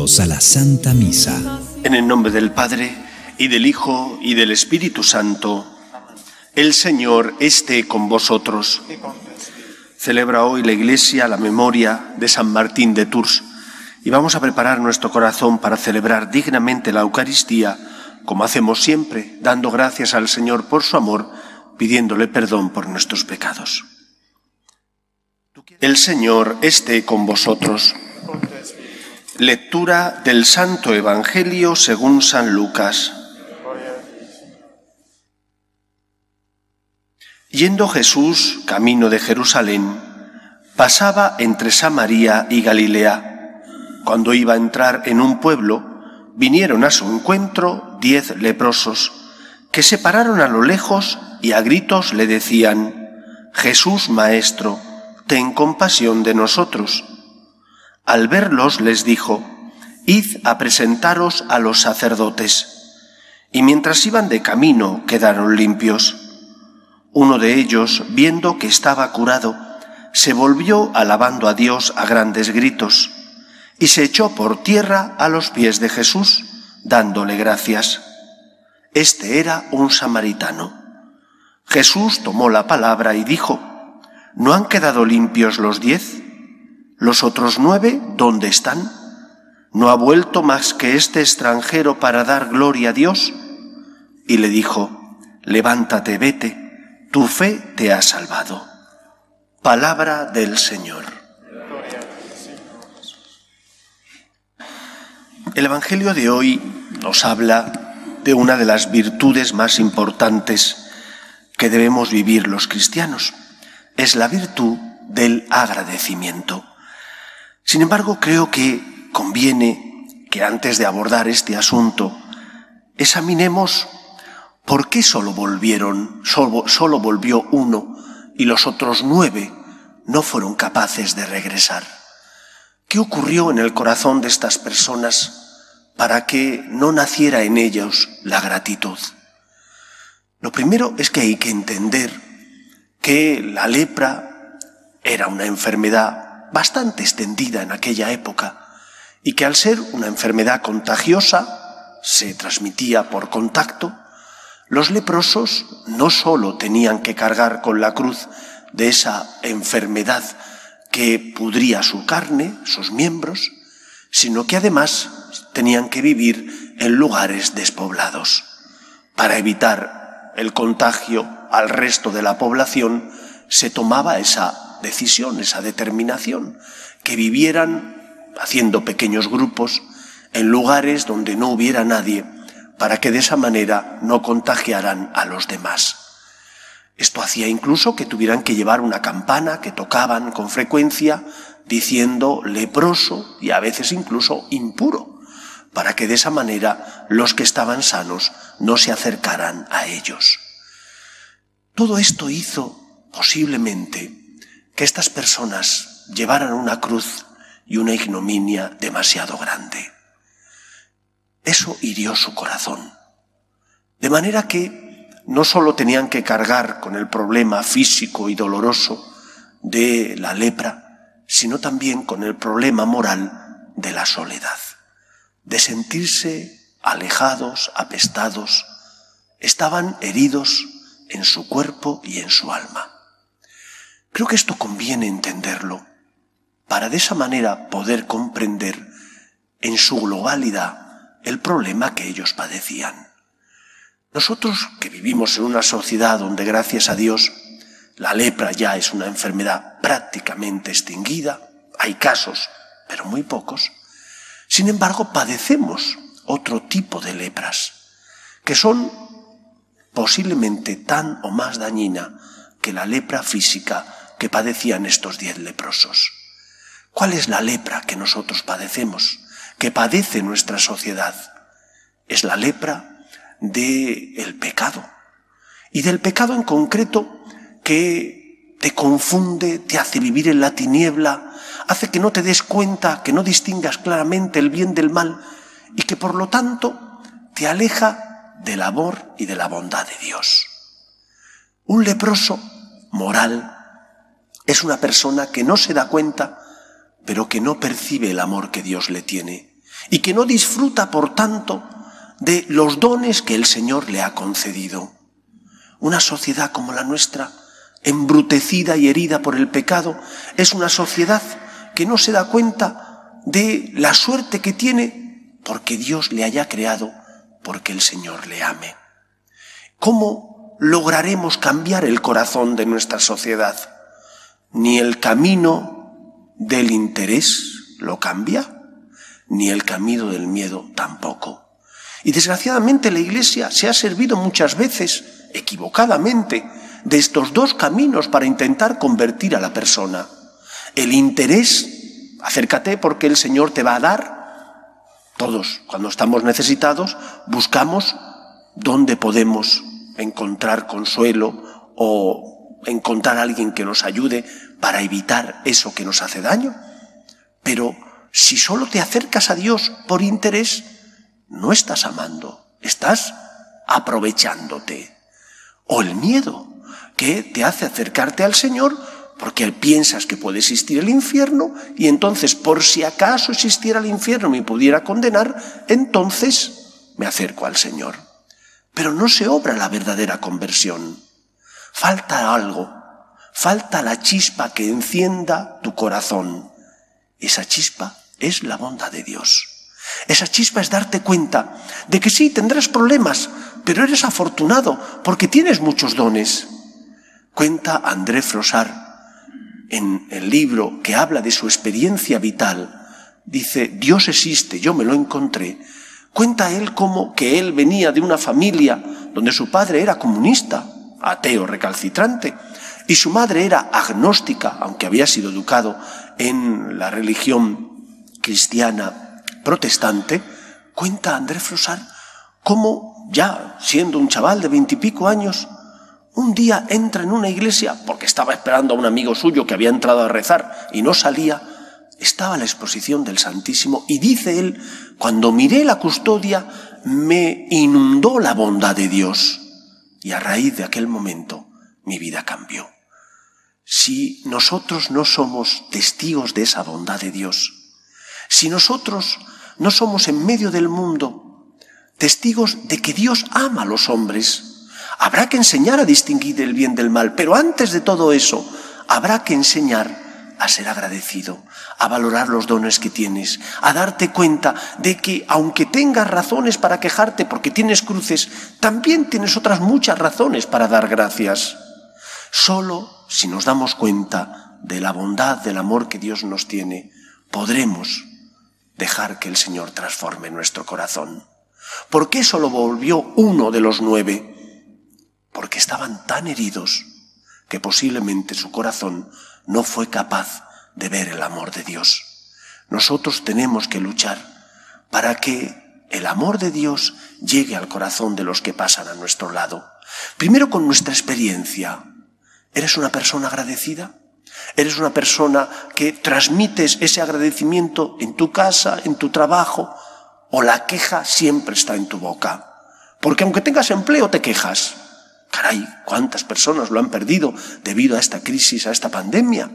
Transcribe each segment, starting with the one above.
Bienvenidos a la Santa Misa. En el nombre del Padre, y del Hijo, y del Espíritu Santo. El Señor esté con vosotros. Celebra hoy la Iglesia la memoria de San Martín de Tours y vamos a preparar nuestro corazón para celebrar dignamente la Eucaristía, como hacemos siempre, dando gracias al Señor por su amor, pidiéndole perdón por nuestros pecados. El Señor esté con vosotros. Lectura del Santo Evangelio según San Lucas. Yendo Jesús camino de Jerusalén, pasaba entre Samaria y Galilea. Cuando iba a entrar en un pueblo, vinieron a su encuentro 10 leprosos, que se pararon a lo lejos y a gritos le decían: Jesús, Maestro, ten compasión de nosotros. Al verlos les dijo: Id a presentaros a los sacerdotes. Y mientras iban de camino quedaron limpios. Uno de ellos, viendo que estaba curado, se volvió alabando a Dios a grandes gritos y se echó por tierra a los pies de Jesús, dándole gracias. Este era un samaritano. Jesús tomó la palabra y dijo: ¿No han quedado limpios los 10? ¿Los otros 9 dónde están? ¿No ha vuelto más que este extranjero para dar gloria a Dios? Y le dijo: Levántate, vete, tu fe te ha salvado. Palabra del Señor. El Evangelio de hoy nos habla de una de las virtudes más importantes que debemos vivir los cristianos. Es la virtud del agradecimiento. Sin embargo, creo que conviene que antes de abordar este asunto examinemos por qué solo volvió uno y los otros 9 no fueron capaces de regresar. ¿Qué ocurrió en el corazón de estas personas para que no naciera en ellos la gratitud? Lo primero es que hay que entender que la lepra era una enfermedad bastante extendida en aquella época y que al ser una enfermedad contagiosa, se transmitía por contacto. Los leprosos no solo tenían que cargar con la cruz de esa enfermedad que pudría su carne, sus miembros, sino que además tenían que vivir en lugares despoblados. Para evitar el contagio al resto de la población, se tomaba esa decisión, esa determinación, que vivieran haciendo pequeños grupos en lugares donde no hubiera nadie, para que de esa manera no contagiaran a los demás. Esto hacía incluso que tuvieran que llevar una campana que tocaban con frecuencia diciendo leproso y a veces incluso impuro, para que de esa manera los que estaban sanos no se acercaran a ellos. Todo esto hizo posiblemente que estas personas llevaran una cruz y una ignominia demasiado grande. Eso hirió su corazón. De manera que no solo tenían que cargar con el problema físico y doloroso de la lepra, sino también con el problema moral de la soledad, de sentirse alejados, apestados. Estaban heridos en su cuerpo y en su alma. Creo que esto conviene entenderlo, para de esa manera poder comprender en su globalidad el problema que ellos padecían. Nosotros que vivimos en una sociedad donde, gracias a Dios, la lepra ya es una enfermedad prácticamente extinguida, hay casos, pero muy pocos, sin embargo padecemos otro tipo de lepras, que son posiblemente tan o más dañina que la lepra física que padecían estos 10 leprosos. ¿Cuál es la lepra que nosotros padecemos, que padece nuestra sociedad? Es la lepra del pecado, y del pecado en concreto que te confunde, te hace vivir en la tiniebla, hace que no te des cuenta, que no distingas claramente el bien del mal y que por lo tanto te aleja del amor y de la bondad de Dios. Un leproso moral es una persona que no se da cuenta, pero que no percibe el amor que Dios le tiene, y que no disfruta, por tanto, de los dones que el Señor le ha concedido. Una sociedad como la nuestra, embrutecida y herida por el pecado, es una sociedad que no se da cuenta de la suerte que tiene porque Dios le haya creado, porque el Señor le ame. ¿Cómo lograremos cambiar el corazón de nuestra sociedad? Ni el camino del interés lo cambia, ni el camino del miedo tampoco. Y desgraciadamente la Iglesia se ha servido muchas veces, equivocadamente, de estos dos caminos para intentar convertir a la persona. El interés, acércate porque el Señor te va a dar. Todos, cuando estamos necesitados, buscamos dónde podemos encontrar consuelo o encontrar a alguien que nos ayude para evitar eso que nos hace daño. Pero si solo te acercas a Dios por interés, no estás amando, estás aprovechándote. O el miedo, que te hace acercarte al Señor porque piensas que puede existir el infierno y entonces, por si acaso existiera el infierno y me pudiera condenar, entonces me acerco al Señor. Pero no se obra la verdadera conversión. Falta algo, falta la chispa que encienda tu corazón. Esa chispa es la bondad de Dios. Esa chispa es darte cuenta de que sí, tendrás problemas, pero eres afortunado porque tienes muchos dones. Cuenta André Frossard en el libro que habla de su experiencia vital. Dice, Dios existe, yo me lo encontré. Cuenta él como que él venía de una familia donde su padre era comunista, ateo recalcitrante, y su madre era agnóstica, aunque había sido educado en la religión cristiana protestante. Cuenta André Frossard cómo, ya siendo un chaval de 20 y pico años, un día entra en una iglesia, porque estaba esperando a un amigo suyo que había entrado a rezar y no salía. Estaba la exposición del Santísimo y dice él, cuando miré la custodia me inundó la bondad de Dios y a raíz de aquel momento mi vida cambió. Si nosotros no somos testigos de esa bondad de Dios, si nosotros no somos en medio del mundo testigos de que Dios ama a los hombres, habrá que enseñar a distinguir el bien del mal, pero antes de todo eso habrá que enseñar a ser agradecido, a valorar los dones que tienes, a darte cuenta de que aunque tengas razones para quejarte porque tienes cruces, también tienes otras muchas razones para dar gracias. Solo si nos damos cuenta de la bondad, del amor que Dios nos tiene, podremos dejar que el Señor transforme nuestro corazón. ¿Por qué solo volvió uno de los 9? Porque estaban tan heridos que posiblemente su corazón no fue capaz de ver el amor de Dios. Nosotros tenemos que luchar para que el amor de Dios llegue al corazón de los que pasan a nuestro lado. Primero con nuestra experiencia. ¿Eres una persona agradecida? ¿Eres una persona que transmites ese agradecimiento en tu casa, en tu trabajo? ¿O la queja siempre está en tu boca? Porque aunque tengas empleo te quejas. Caray, ¿cuántas personas lo han perdido debido a esta crisis, a esta pandemia?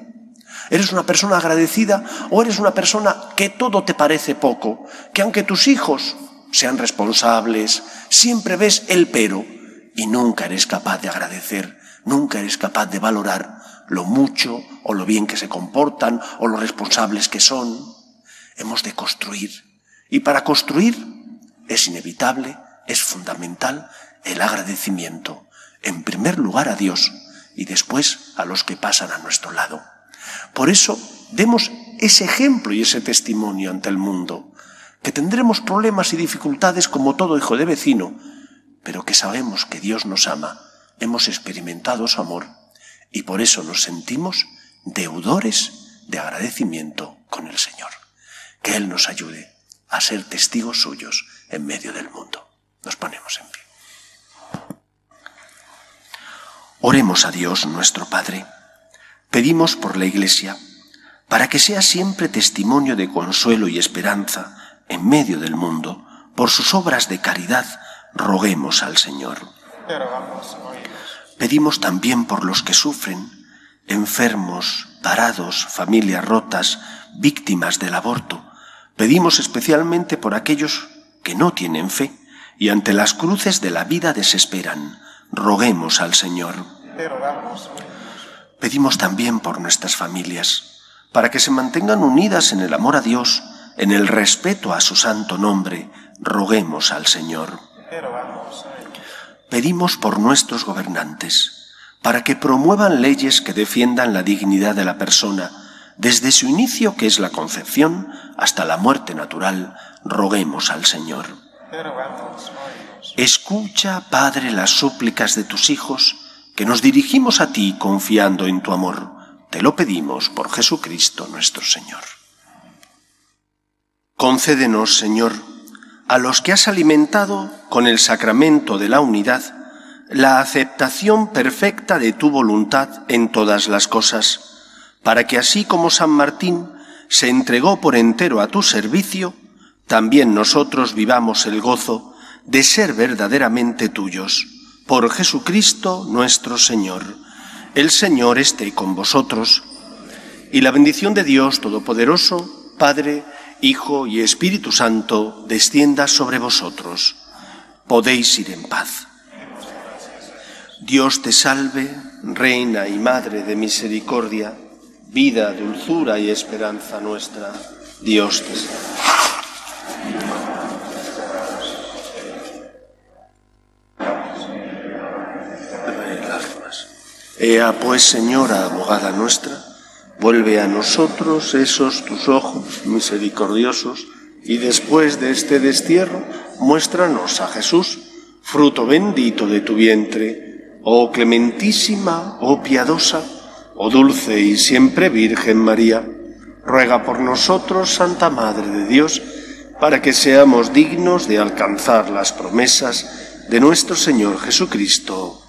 ¿Eres una persona agradecida o eres una persona que todo te parece poco? Que aunque tus hijos sean responsables, siempre ves el pero y nunca eres capaz de agradecer, nunca eres capaz de valorar lo mucho o lo bien que se comportan o lo responsables que son. Hemos de construir. Y para construir es inevitable, es fundamental el agradecimiento. En primer lugar a Dios y después a los que pasan a nuestro lado. Por eso demos ese ejemplo y ese testimonio ante el mundo, que tendremos problemas y dificultades como todo hijo de vecino, pero que sabemos que Dios nos ama, hemos experimentado su amor y por eso nos sentimos deudores de agradecimiento con el Señor. Que Él nos ayude a ser testigos suyos en medio del mundo. Nos ponemos en pie. Oremos a Dios nuestro Padre. Pedimos por la Iglesia, para que sea siempre testimonio de consuelo y esperanza en medio del mundo. Por sus obras de caridad, roguemos al Señor. Pedimos también por los que sufren, enfermos, parados, familias rotas, víctimas del aborto, Pedimos especialmente por aquellos que no tienen fe y ante las cruces de la vida desesperan. Roguemos al Señor. Pedimos también por nuestras familias, para que se mantengan unidas en el amor a Dios, en el respeto a su santo nombre. Roguemos al Señor. Pedimos por nuestros gobernantes, para que promuevan leyes que defiendan la dignidad de la persona, desde su inicio, que es la concepción, hasta la muerte natural. Roguemos al Señor. Escucha, Padre, las súplicas de tus hijos, que nos dirigimos a ti confiando en tu amor. Te lo pedimos por Jesucristo nuestro Señor. Concédenos, Señor, a los que has alimentado con el sacramento de la unidad, la aceptación perfecta de tu voluntad en todas las cosas, para que así como San Martín se entregó por entero a tu servicio, también nosotros vivamos el gozo de ser verdaderamente tuyos. Por Jesucristo nuestro Señor. El Señor esté con vosotros, y la bendición de Dios Todopoderoso, Padre, Hijo y Espíritu Santo, descienda sobre vosotros. Podéis ir en paz. Dios te salve, Reina y Madre de misericordia, vida, dulzura y esperanza nuestra. Dios te salve. Ea pues, Señora, abogada nuestra, vuelve a nosotros esos tus ojos misericordiosos, y después de este destierro, muéstranos a Jesús, fruto bendito de tu vientre. Oh clementísima, oh piadosa, oh dulce y siempre Virgen María, ruega por nosotros, Santa Madre de Dios, para que seamos dignos de alcanzar las promesas de nuestro Señor Jesucristo.